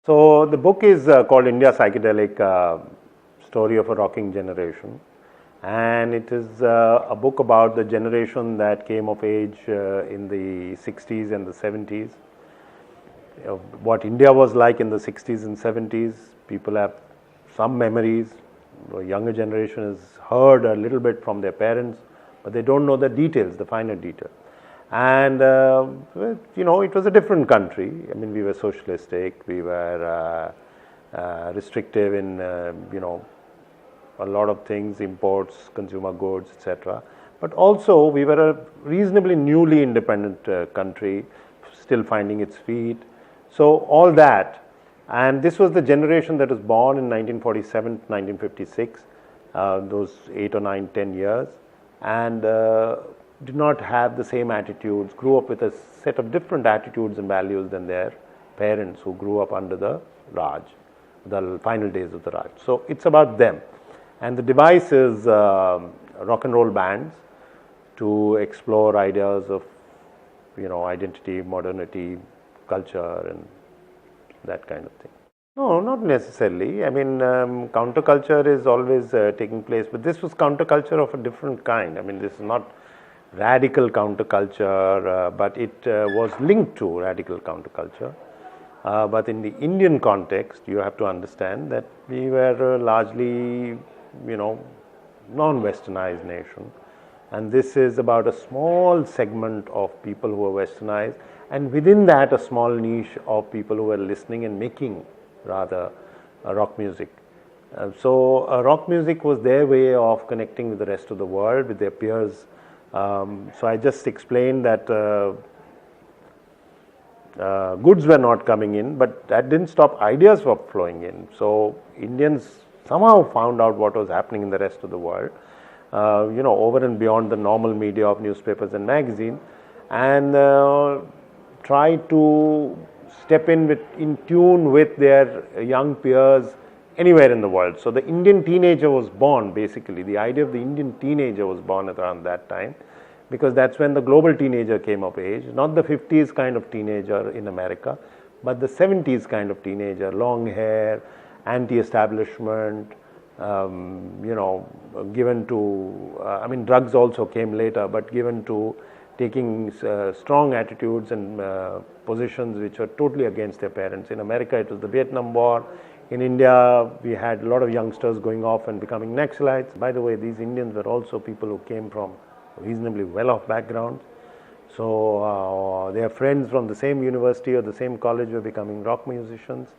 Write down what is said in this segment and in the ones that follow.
So the book is called India Psychedelic, Story of a Rocking Generation, and it is a book about the generation that came of age in the 60s and the 70s. What India was like in the 60s and 70s, people have some memories. The younger generation has heard a little bit from their parents, but they don't know the details, the finer details. And it was a different country. I mean, we were socialistic, we were restrictive in a lot of things, imports, consumer goods, etc. But also we were a reasonably newly independent country, still finding its feet. So all that, and this was the generation that was born in 1947 to 1956, those 8 or 9, 10 years, and did not have the same attitudes, grew up with a set of different attitudes and values than their parents who grew up under the Raj, the final days of the Raj. So it's about them. And the device is rock and roll bands to explore ideas of, identity, modernity, culture and that kind of thing. No, not necessarily. I mean, counterculture is always taking place, but this was counterculture of a different kind. I mean, this is not radical counterculture, but it was linked to radical counterculture. But in the Indian context, you have to understand that we were largely, non-westernized nation. And this is about a small segment of people who are westernized, and within that a small niche of people who are listening and making rather rock music. So rock music was their way of connecting with the rest of the world, with their peers. So I just explained that goods were not coming in, but that didn't stop ideas from flowing in. So Indians somehow found out what was happening in the rest of the world, over and beyond the normal media of newspapers and magazines, and tried to step in tune with their young peers anywhere in the world. So the Indian teenager was born, basically. The idea of the Indian teenager was born around that time, because that's when the global teenager came of age, not the 50s kind of teenager in America, but the 70s kind of teenager, long hair, anti-establishment, given to, drugs also came later, but given to taking strong attitudes and positions which were totally against their parents. In America, it was the Vietnam War. In India, we had a lot of youngsters going off and becoming Naxalites. By the way, these Indians were also people who came from reasonably well-off backgrounds. So their friends from the same university or the same college were becoming rock musicians.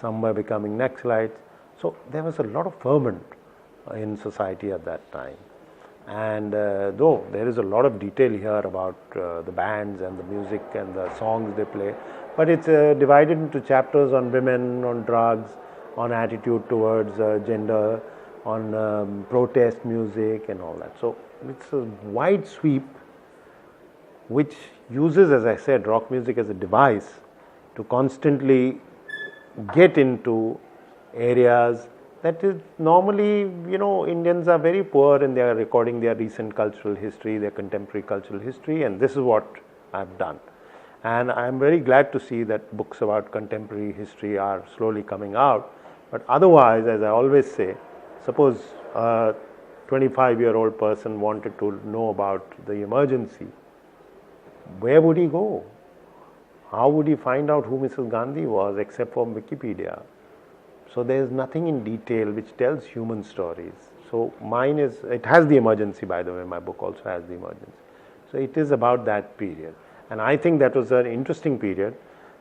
Some were becoming Naxalites. So there was a lot of ferment in society at that time. And though there is a lot of detail here about the bands and the music and the songs they play, but it's divided into chapters on women, on drugs, on attitude towards gender, on protest music and all that. So it's a wide sweep which uses, as I said, rock music as a device to constantly get into areas that is normally, Indians are very poor and they are recording their recent cultural history, their contemporary cultural history, and this is what I've done. And I'm very glad to see that books about contemporary history are slowly coming out. But otherwise, as I always say, suppose a 25-year-old person wanted to know about the emergency, where would he go? How would he find out who Mrs. Gandhi was except for Wikipedia? So there is nothing in detail which tells human stories. So mine is, it has the emergency, by the way, my book also has the emergency. So it is about that period. And I think that was an interesting period.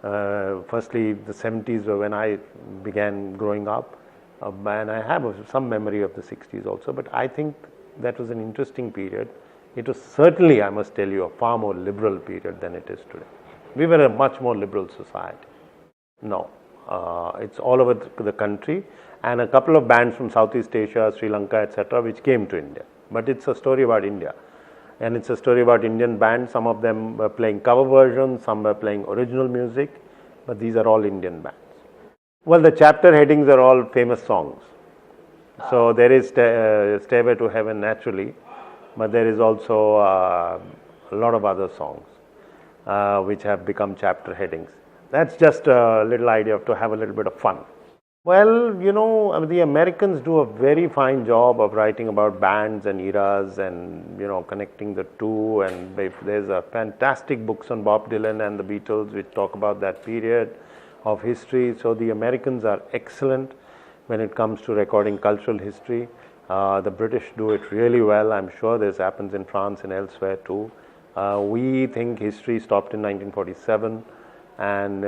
Firstly, the 70s were when I began growing up, and I have some memory of the 60s also, but I think that was an interesting period. It was certainly, I must tell you, a far more liberal period than it is today. We were a much more liberal society. No. It's all over the country, and a couple of bands from Southeast Asia, Sri Lanka, etc., which came to India. But it's a story about India, and it's a story about Indian bands. Some of them were playing cover versions, some were playing original music, but these are all Indian bands. Well, the chapter headings are all famous songs. So there is Stairway to Heaven naturally, but there is also a lot of other songs which have become chapter headings. That's just a little idea to have a little bit of fun. Well, the Americans do a very fine job of writing about bands and eras and, connecting the two. And there's a fantastic books on Bob Dylan and the Beatles which talk about that period of history. So the Americans are excellent when it comes to recording cultural history. The British do it really well. I'm sure this happens in France and elsewhere too. We think history stopped in 1947, and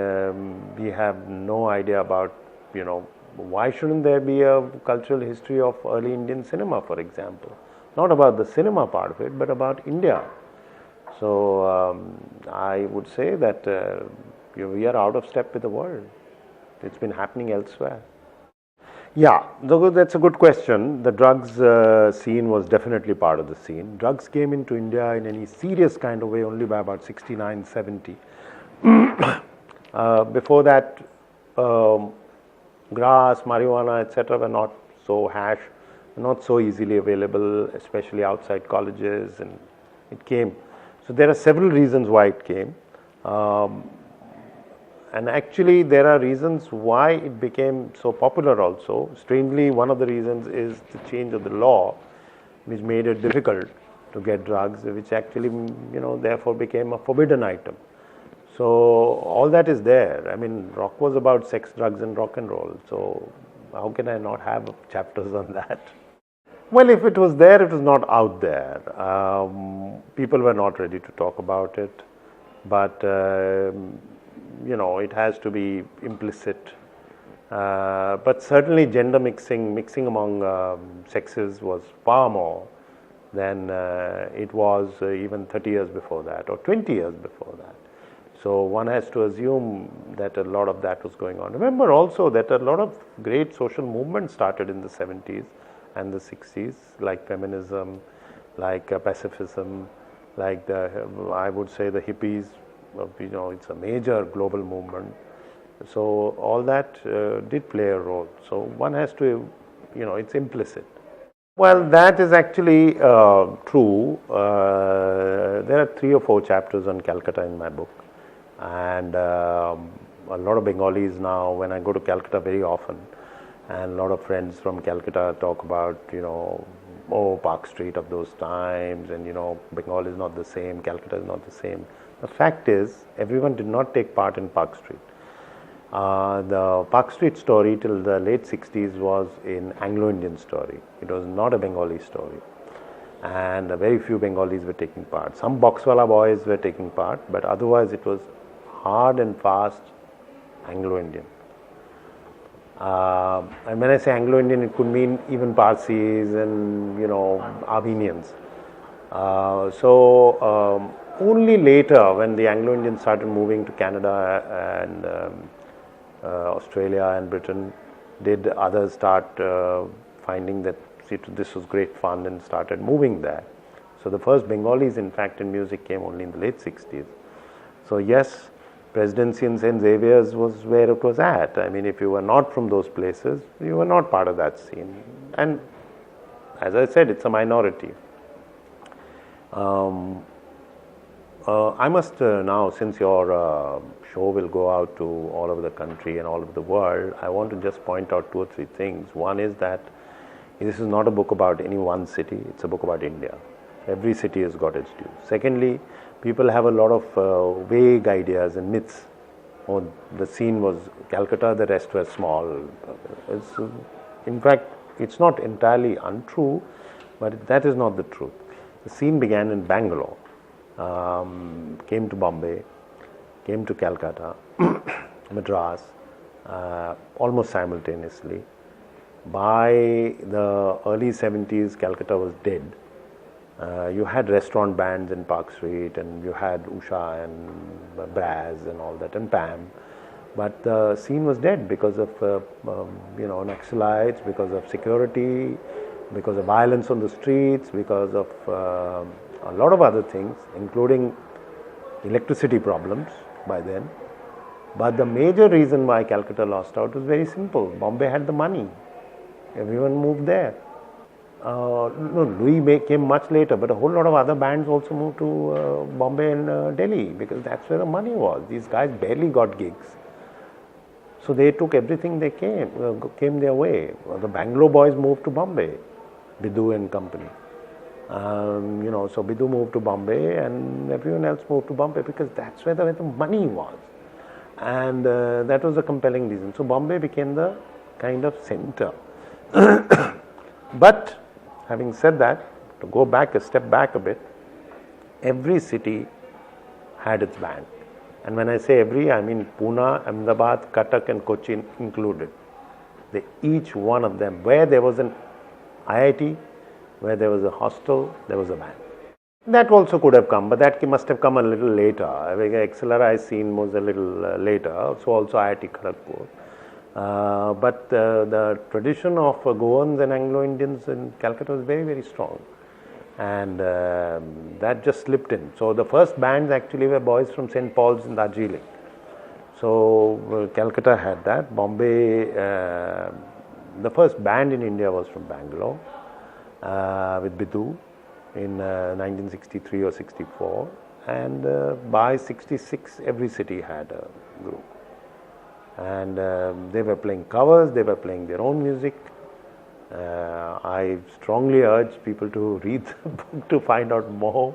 we have no idea about, why shouldn't there be a cultural history of early Indian cinema, for example? Not about the cinema part of it, but about India. So I would say that we are out of step with the world. It's been happening elsewhere. Yeah, that's a good question. The drugs scene was definitely part of the scene. Drugs came into India in any serious kind of way only by about 69, 70. Before that, grass, marijuana, etc. were not so not so easily available, especially outside colleges, and it came. So there are several reasons why it came. And actually, there are reasons why it became so popular also. Strangely, one of the reasons is the change of the law, which made it difficult to get drugs, which actually, therefore became a forbidden item. So all that is there. I mean, rock was about sex, drugs, and rock and roll. So how can I not have chapters on that? Well, if it was there, it was not out there. People were not ready to talk about it. But it has to be implicit. But certainly gender mixing among sexes was far more than it was even 30 years before that or 20 years before that. So one has to assume that a lot of that was going on. Remember also that a lot of great social movements started in the 70s and the 60s, like feminism, like pacifism, like I would say the hippies. It's a major global movement. So all that did play a role. So one has to, it's implicit. Well, that is actually true. There are 3 or 4 chapters on Calcutta in my book. And a lot of Bengalis now, when I go to Calcutta very often, and a lot of friends from Calcutta talk about, Park Street of those times, and, Bengal is not the same, Calcutta is not the same. The fact is, everyone did not take part in Park Street. The Park Street story till the late 60s was an Anglo-Indian story. It was not a Bengali story. And very few Bengalis were taking part. Some Boxwala boys were taking part, but otherwise it was hard and fast Anglo-Indian. And when I say Anglo-Indian, it could mean even Parsis and, Armenians. Only later, when the Anglo-Indians started moving to Canada and Australia and Britain, did others start finding that this was great fun and started moving there. So the first Bengalis, in fact, in music came only in the late 60s. So yes, Presidency in St. Xavier's was where it was at. I mean, if you were not from those places, you were not part of that scene. And as I said, it's a minority. I must now, since your show will go out to all over the country and all over the world, I want to just point out 2 or 3 things. One is that this is not a book about any one city, it's a book about India. Every city has got its due. Secondly, people have a lot of vague ideas and myths. Oh, the scene was Calcutta, the rest were small. In fact, it's not entirely untrue, but that is not the truth. The scene began in Bangalore, came to Bombay, came to Calcutta, Madras, almost simultaneously. By the early 70s, Calcutta was dead. You had restaurant bands in Park Street, and you had Usha and Braz and all that, and Pam. But the scene was dead because of Naxalites, because of security, because of violence on the streets, because of a lot of other things, including electricity problems by then. But the major reason why Calcutta lost out was very simple. Bombay had the money. Everyone moved there. No, came much later, but a whole lot of other bands also moved to Bombay and Delhi, because that's where the money was. These guys barely got gigs. So they took everything they came their way. The Bangalore boys moved to Bombay, Bidhu and company. So Bidhu moved to Bombay and everyone else moved to Bombay because that's where the money was. And that was a compelling reason. So Bombay became the kind of center. But having said that, to go back a step back a bit, every city had its band. And when I say every, I mean Pune, Ahmedabad, Cuttack and Cochin included. Each one of them, where there was an IIT, where there was a hostel, there was a band. That also could have come, but that must have come a little later. Accelerate scene was a little later, so also IIT Kharagpur. But the tradition of Goans and Anglo-Indians in Calcutta was very, very strong. And that just slipped in. So the first bands actually were boys from St. Paul's in Darjeeling. So Calcutta had that. Bombay, the first band in India was from Bangalore with Bidhu in 1963 or 64. And by 66, every city had a group. And they were playing covers, they were playing their own music. I strongly urge people to read the book to find out more.